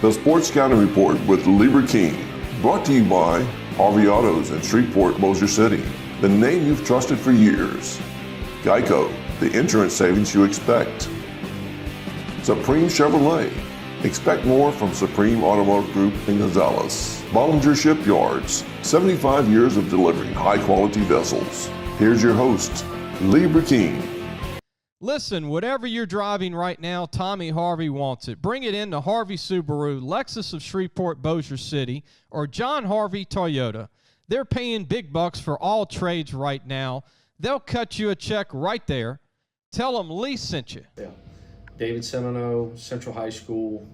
The Sports Scouting Report with Lieber King, brought to you by Harvey Autos in Shreveport, Bossier City, the name you've trusted for years. Geico, the insurance savings you expect. Supreme Chevrolet, expect more from Supreme Automotive Group in Gonzales. Bollinger Shipyards, 75 years of delivering high-quality vessels. Here's your host, Lieber King. Listen, whatever you're driving right now, Tommy Harvey wants it. Bring it in to Harvey Subaru, Lexus of Shreveport, Bossier City, or John Harvey Toyota. They're paying big bucks for all trades right now. They'll cut you a check right there. Tell them Lee sent you. Yeah. David Simoneaux, Central High School,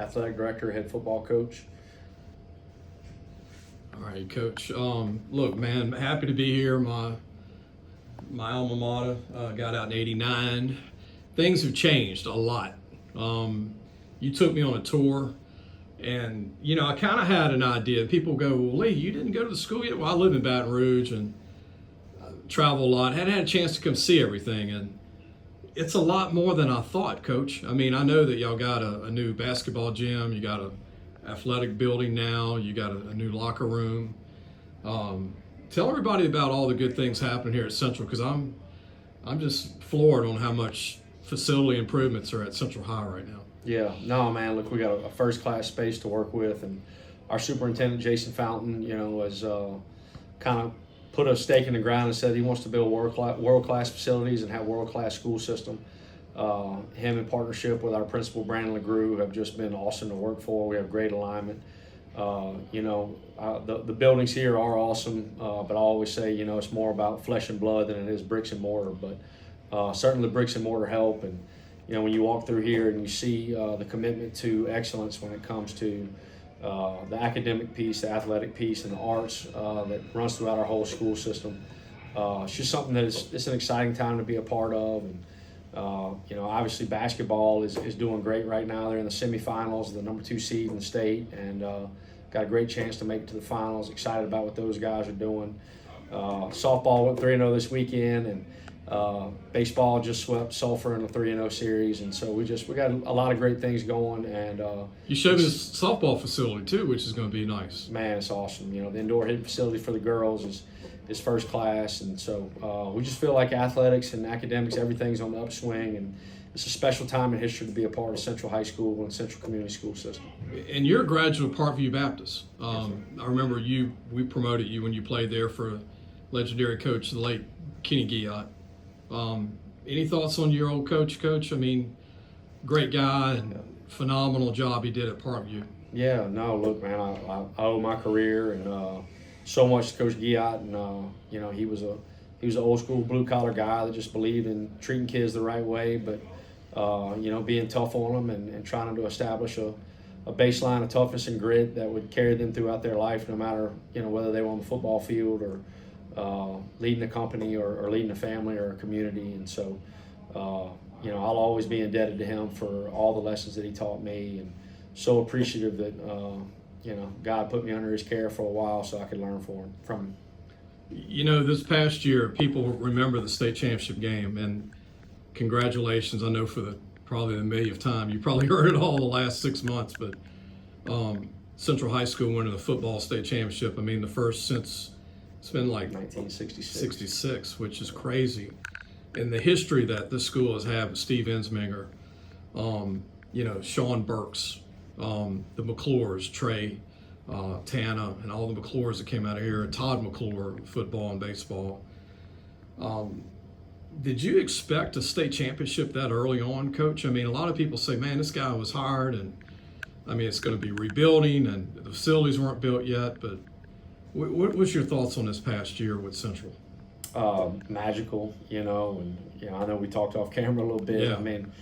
athletic director, head football coach. All right, Coach. Look, man, happy to be here. My alma mater got out in '89. Things have changed a lot. You took me on a tour, and I kind of had an idea. People go, "Well, Lee, you didn't go to the school yet." Well, I live in Baton Rouge and travel a lot. Hadn't had a chance to come see everything, and it's a lot more than I thought, Coach. I mean, I know that y'all got a new basketball gym. You got an athletic building now. You got a new locker room. Tell everybody about all the good things happening here at Central, because I'm just floored on how much facility improvements are at Central High right now. Yeah, no, man, look, we got a first-class space to work with, and our superintendent, Jason Fountain, has kind of put a stake in the ground and said he wants to build world-class facilities and have world-class school system. Him in partnership with our principal, Brandon LeGroux, have just been awesome to work for. We have great alignment. The buildings here are awesome, but I always say, it's more about flesh and blood than it is bricks and mortar. But certainly the bricks and mortar help. And, when you walk through here and you see the commitment to excellence when it comes to the academic piece, the athletic piece, and the arts that runs throughout our whole school system, it's just something that it's an exciting time to be a part of. And, obviously basketball is doing great right now. They're in the semifinals, the number 2 seed in the state, and got a great chance to make it to the finals. Excited about what those guys are doing. Softball went 3-0 this weekend, and baseball just swept Sulphur in the 3-0 series. And so we got a lot of great things going. And you showed me this softball facility too, which is going to be nice. Man, it's awesome. The indoor hitting facility for the girls is first class, and so we just feel like athletics and academics, everything's on the upswing, and it's a special time in history to be a part of Central High School and Central Community School System. And you're a graduate of Parkview Baptist. I remember we promoted you when you played there for legendary coach, the late Kenny Guillotte. Any thoughts on your old coach? I mean, great guy and phenomenal job he did at Parkview. Yeah, no, look, man, I owe my career and so much to Coach Guillotte, and he was an old school blue collar guy that just believed in treating kids the right way, but being tough on them and trying to establish a baseline of toughness and grit that would carry them throughout their life, no matter whether they were on the football field or leading a company or leading a family or a community. And so I'll always be indebted to him for all the lessons that he taught me, and so appreciative that God put me under his care for a while so I could learn from him. This past year, people remember the state championship game, and congratulations. I know for probably the millionth time. You probably heard it all the last 6 months, but Central High School winning the football state championship. I mean, the first since it's been like 1966, which is crazy. And the history that this school has had with Steve Ensminger, Sean Burks, the McClures, Trey, Tana, and all the McClures that came out of here, and Todd McClure, football and baseball. Did you expect a state championship that early on, Coach? I mean, a lot of people say, man, this guy was hard, and I mean, it's going to be rebuilding, and the facilities weren't built yet, but what was your thoughts on this past year with Central? Magical, and I know we talked off camera a little bit. Yeah. I mean,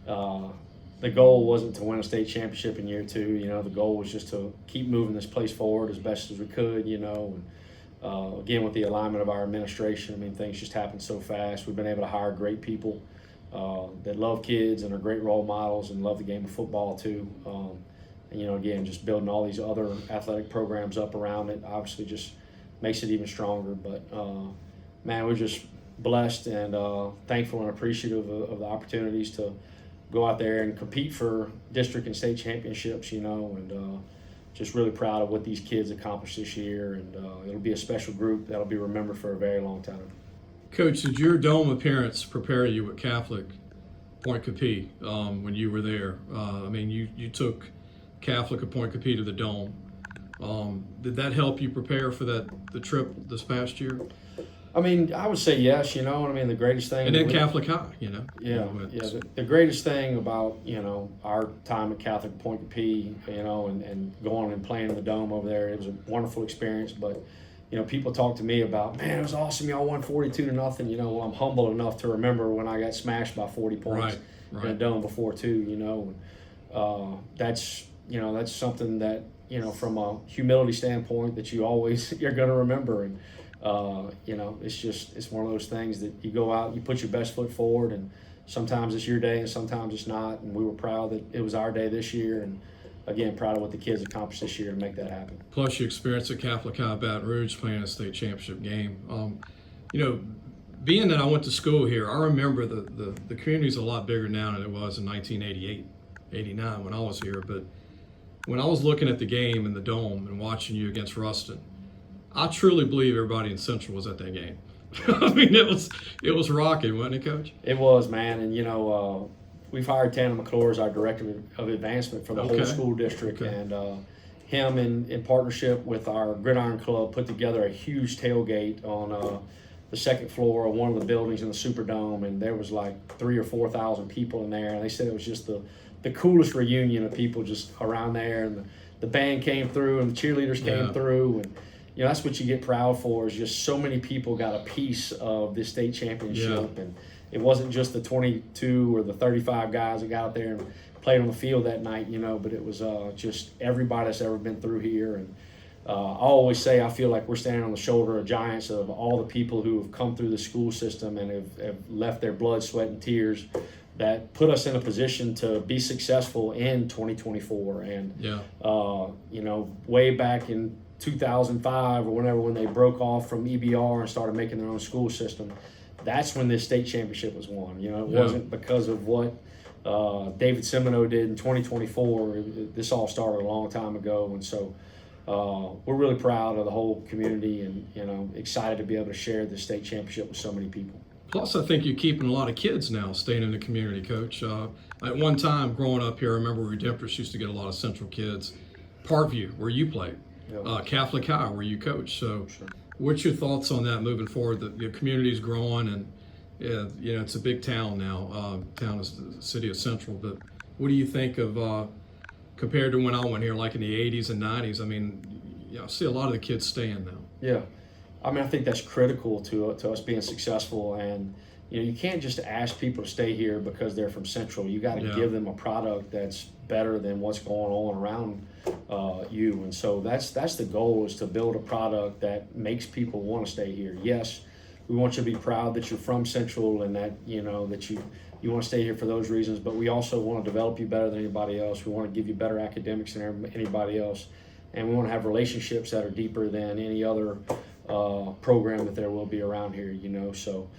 the goal wasn't to win a state championship in year 2. The goal was just to keep moving this place forward as best as we could, and again, with the alignment of our administration, I mean, things just happen so fast. We've been able to hire great people that love kids and are great role models and love the game of football too. And again, just building all these other athletic programs up around it obviously just makes it even stronger. But man, we're just blessed and thankful and appreciative of the opportunities to go out there and compete for district and state championships, and just really proud of what these kids accomplished this year. And it'll be a special group that'll be remembered for a very long time. Coach, did your Dome appearance prepare you at Catholic Point Capee when you were there? You took Catholic at Point Capee to the Dome. Did that help you prepare for the trip this past year? I would say yes. The greatest thing. And then Catholic High, Yeah. The greatest thing about our time at Catholic Point Capee, and going and playing in the Dome over there, it was a wonderful experience. But people talk to me about, man, it was awesome. Y'all won 42-0. Well, I'm humble enough to remember when I got smashed by 40 points in the Dome before too. That's something that from a humility standpoint that you're going to remember. And it's one of those things that you go out, you put your best foot forward, and sometimes it's your day and sometimes it's not. And we were proud that it was our day this year, and again, proud of what the kids accomplished this year to make that happen. Plus your experience at Catholic High Baton Rouge playing a state championship game. Being that I went to school here, I remember the community's a lot bigger now than it was in 1988, 89 when I was here. But when I was looking at the game in the Dome and watching you against Ruston, I truly believe everybody in Central was at that game. It was rocking, wasn't it, Coach? It was, man. And we've hired Tanner McClure as our director of advancement for the whole school district, and him in partnership with our Gridiron Club put together a huge tailgate on the second floor of one of the buildings in the Superdome, and there was like 3,000 or 4,000 people in there, and they said it was just the coolest reunion of people just around there, and the band came through and the cheerleaders came through, and that's what you get proud for, is just so many people got a piece of this state championship. And it wasn't just the 22 or the 35 guys that got out there and played on the field that night, but it was just everybody that's ever been through here. And I always say I feel like we're standing on the shoulder of giants of all the people who have come through the school system and have left their blood, sweat, and tears that put us in a position to be successful in 2024. And, way back in 2005 or whenever, when they broke off from EBR and started making their own school system, that's when this state championship was won. It wasn't because of what David Simoneaux did in 2024. This all started a long time ago. And so we're really proud of the whole community and, excited to be able to share this state championship with so many people. Plus, I think you're keeping a lot of kids now staying in the community, Coach. At one time, growing up here, I remember Redemptorists used to get a lot of Central kids. Parkview, where you played. Catholic High, where you coach. So what's your thoughts on that moving forward? The community's growing, and it's a big town now. Town is the city of Central. But what do you think of compared to when I went here, like in the 80s and 90s? I see a lot of the kids staying now. Yeah. I think that's critical to us being successful. And, you can't just ask people to stay here because they're from Central. You got to give them a product that's better than what's going on around you. And so that's the goal, is to build a product that makes people want to stay here. Yes, we want you to be proud that you're from Central and that, that you want to stay here for those reasons, but we also want to develop you better than anybody else. We want to give you better academics than anybody else. And we want to have relationships that are deeper than any other program that there will be around here, So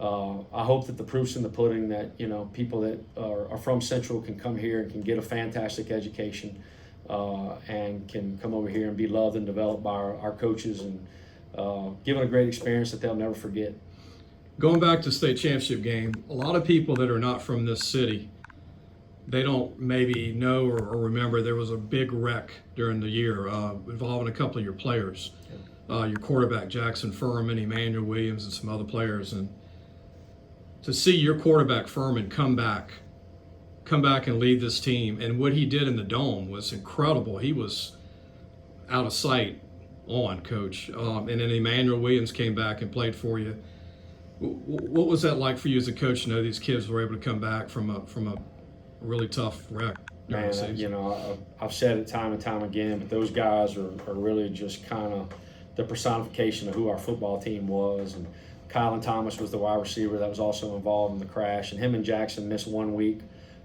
I hope that the proof's in the pudding, that, people that are from Central can come here and can get a fantastic education and can come over here and be loved and developed by our coaches and given a great experience that they'll never forget. Going back to state championship game, a lot of people that are not from this city, they don't maybe know or remember there was a big wreck during the year involving a couple of your players. Your quarterback, Jackson Furman, Emmanuel Williams, and some other players. And to see your quarterback, Furman, come back and lead this team, and what he did in the Dome was incredible. He was out of sight on, Coach. And then Emmanuel Williams came back and played for you. What was that like for you as a coach to know these kids were able to come back from a really tough wreck during the season? I've said it time and time again, but those guys are really just kind of the personification of who our football team was. And Kylan Thomas was the wide receiver that was also involved in the crash, and him and Jackson missed 1 week,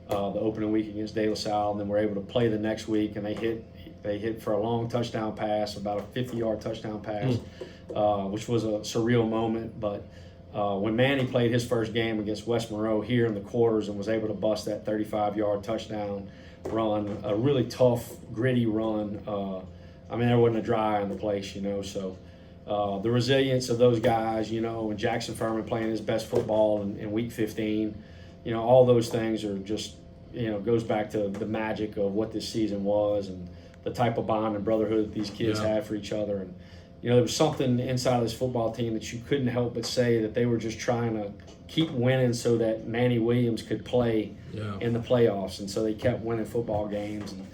the opening week against De La Salle, and then were able to play the next week, and they hit for a long touchdown pass, about a 50-yard touchdown pass, which was a surreal moment. But when Manny played his first game against West Monroe here in the quarters and was able to bust that 35-yard touchdown run, a really tough, gritty run. I mean, there wasn't a dry eye in the place, you know. So the resilience of those guys, you know, and Jackson Furman playing his best football in Week 15, you know, all those things are just, you know, goes back to the magic of what this season was and the type of bond and brotherhood that these kids had for each other. And you know, there was something inside of this football team that you couldn't help but say that they were just trying to keep winning so that Manny Williams could play in the playoffs. And so they kept winning football games. And,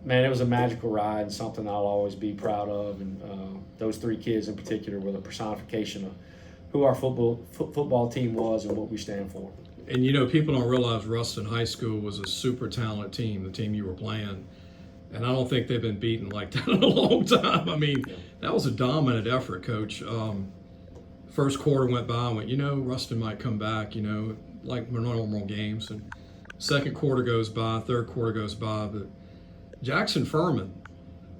man, it was a magical ride and something I'll always be proud of. And those three kids in particular were the personification of who our football team was and what we stand for. And, you know, people don't realize Ruston High School was a super talented team, the team you were playing. And I don't think they've been beaten like that in a long time. I mean, that was a dominant effort, Coach. First quarter went by and went, you know, Ruston might come back, you know, like normal games. And second quarter goes by, third quarter goes by. But Jackson Furman,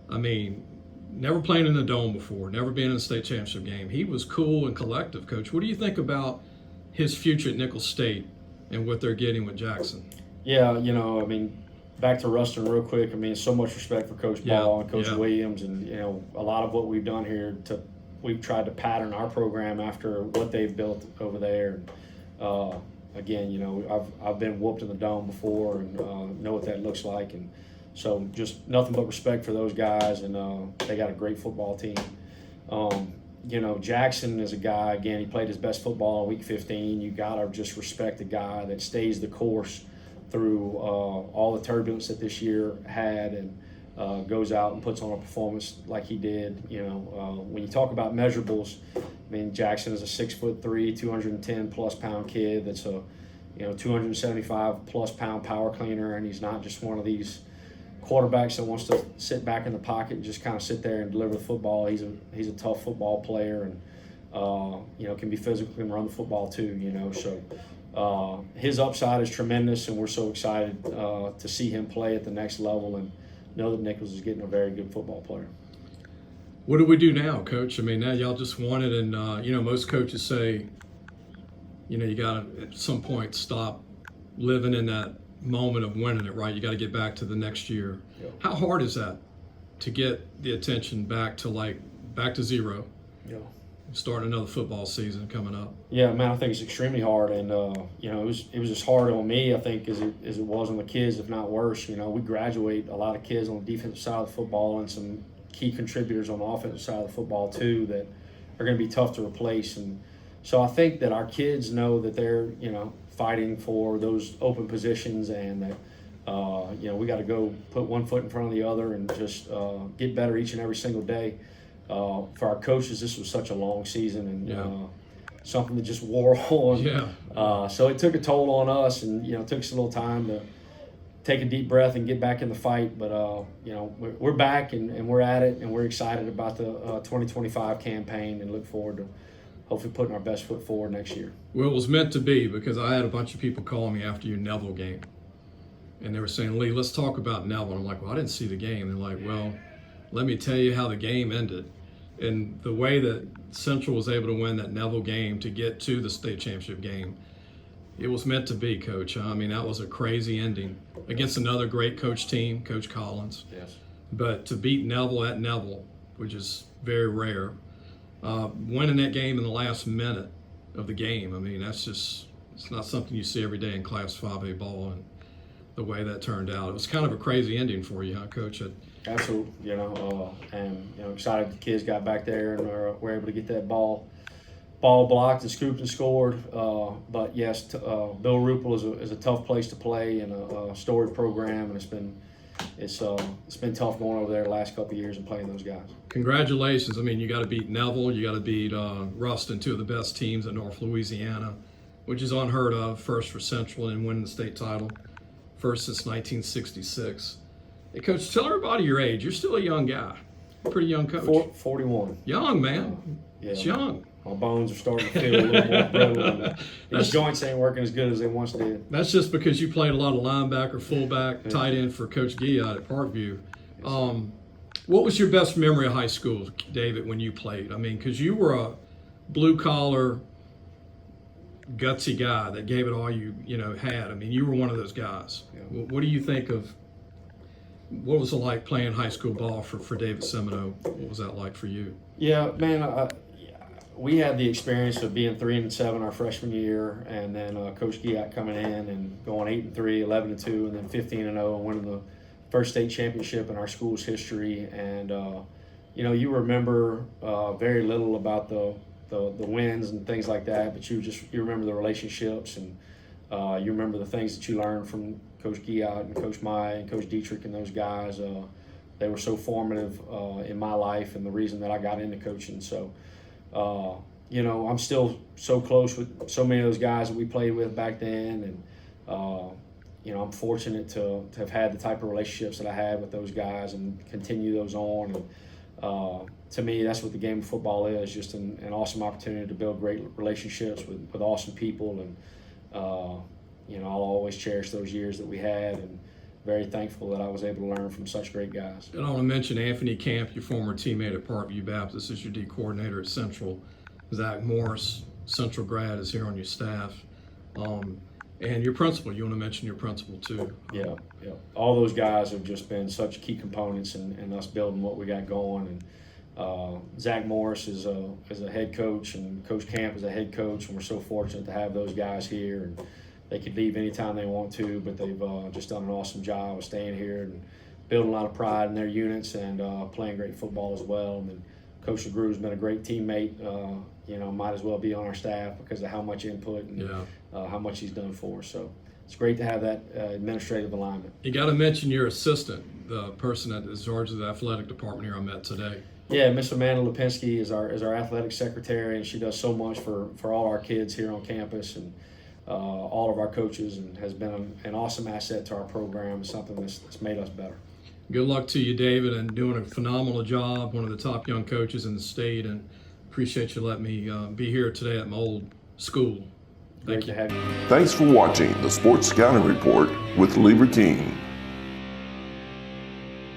I mean, never playing in the Dome before, never been in a state championship game. He was cool and collective, Coach. What do you think about his future at Nicholls State and what they're getting with Jackson? Yeah, you know, I mean, back to Ruston real quick. I mean, so much respect for Coach Ball and Coach Williams, and you know, a lot of what we've done here we've tried to pattern our program after what they've built over there. Again, you know, I've been whooped in the Dome before and know what that looks like, and so just nothing but respect for those guys, and they got a great football team. You know, Jackson is a guy. Again, he played his best football in Week 15. You gotta just respect a guy that stays the course through all the turbulence that this year had, and goes out and puts on a performance like he did. You know, when you talk about measurables, I mean, Jackson is a 6'3", 210+ pound kid that's a 275+ pound power cleaner, and he's not just one of these quarterbacks that wants to sit back in the pocket and just kind of sit there and deliver the football. He's a tough football player, and you know, can be physical and run the football too. You know, so. His upside is tremendous, and we're so excited to see him play at the next level and know that Nicholls is getting a very good football player. What do we do now, Coach? I mean, now y'all just won it, and you know, most coaches say, you know, you got to at some point stop living in that moment of winning it, right? You got to get back to the next year. Yeah. How hard is that to get the attention back to zero? Yeah. Start another football season coming up. Yeah, man, I think it's extremely hard, and you know, it was as hard on me, I think, as it was on the kids, if not worse. You know, we graduate a lot of kids on the defensive side of the football, and some key contributors on the offensive side of the football too that are going to be tough to replace. And so I think that our kids know that they're, you know, fighting for those open positions, and that you know, we got to go put one foot in front of the other and just get better each and every single day. For our coaches, this was such a long season, and something that just wore on. So it took a toll on us, and you know, it took us a little time to take a deep breath and get back in the fight. But you know, we're back, and we're at it, and we're excited about the 2025 campaign, and look forward to hopefully putting our best foot forward next year. Well, it was meant to be, because I had a bunch of people calling me after your Neville game, and they were saying, "Lee, let's talk about Neville." And I'm like, "Well, I didn't see the game." They're like, "Well, let me tell you how the game ended." And the way that Central was able to win that Neville game to get to the state championship game, it was meant to be, Coach. I mean, that was a crazy ending against another great coach team, Coach Collins. Yes. But to beat Neville at Neville, which is very rare, winning that game in the last minute of the game, I mean, it's not something you see every day in Class 5A ball, and the way that turned out. It was kind of a crazy ending for you, huh, Coach? Absolutely, you know, and you know, excited the kids got back there and were able to get that ball blocked and scooped and scored. But yes, Bill Rupel is a tough place to play, and a storied program, and it's been tough going over there the last couple of years and playing those guys. Congratulations! I mean, you got to beat Neville, you got to beat Ruston, two of the best teams in North Louisiana, which is unheard of. First for Central and winning the state title, first since 1966. Hey, Coach, tell everybody your age. You're still a young guy. Pretty young coach. 41. Young, man. Yeah. It's young. My bones are starting to feel a little more brittle. These joints ain't working as good as they once did. That's just because you played a lot of linebacker, fullback, tight end for Coach Guillot at Parkview. What was your best memory of high school, David, when you played? I mean, because you were blue collar, gutsy guy that gave it all you had. I mean, you were one of those guys. Yeah. What do you think of what was it like playing high school ball for David Simoneaux? What was that like for you? Yeah, man. We had the experience of being 3-7 our freshman year, and then Coach Giat coming in and going 8-3, 11-2, and then 15-0, and winning the first state championship in our school's history. And you remember very little about the wins and things like that, but you remember the relationships, and you remember the things that you learned from Coach Giat and Coach Mai and Coach Dietrich and those guys. They were so formative in my life and the reason that I got into coaching. So. I'm still so close with so many of those guys that we played with back then, and I'm fortunate to have had the type of relationships that I had with those guys and continue those on. And to me, that's what the game of football is, just an awesome opportunity to build great relationships with awesome people. And I'll always cherish those years that we had, and very thankful that I was able to learn from such great guys. And I want to mention Anthony Camp, your former teammate at Parkview Baptist, is your D coordinator at Central. Zach Morris, Central grad, is here on your staff. And your principal, you want to mention your principal too. Yeah. All those guys have just been such key components in us building what we got going. And Zach Morris is a head coach, and Coach Camp is a head coach, and we're so fortunate to have those guys here. And they could leave anytime they want to, but they've just done an awesome job of staying here and building a lot of pride in their units and playing great football as well. And then Coach LeGrue has been a great teammate. Might as well be on our staff because of how much input and how much he's done for us. So it's great to have that administrative alignment. You got to mention your assistant, the person that is in charge of the athletic department here I met today. Yeah, Miss Amanda Lipinski is our athletic secretary, and she does so much for all our kids here on campus and all of our coaches, and has been an awesome asset to our program, something that's made us better. Good luck to you, David, and doing a phenomenal job, one of the top young coaches in the state, and appreciate you letting me be here today at my old school. Thank you. Great to have you. Thanks for watching the Sports Scouting Report with Lieber King.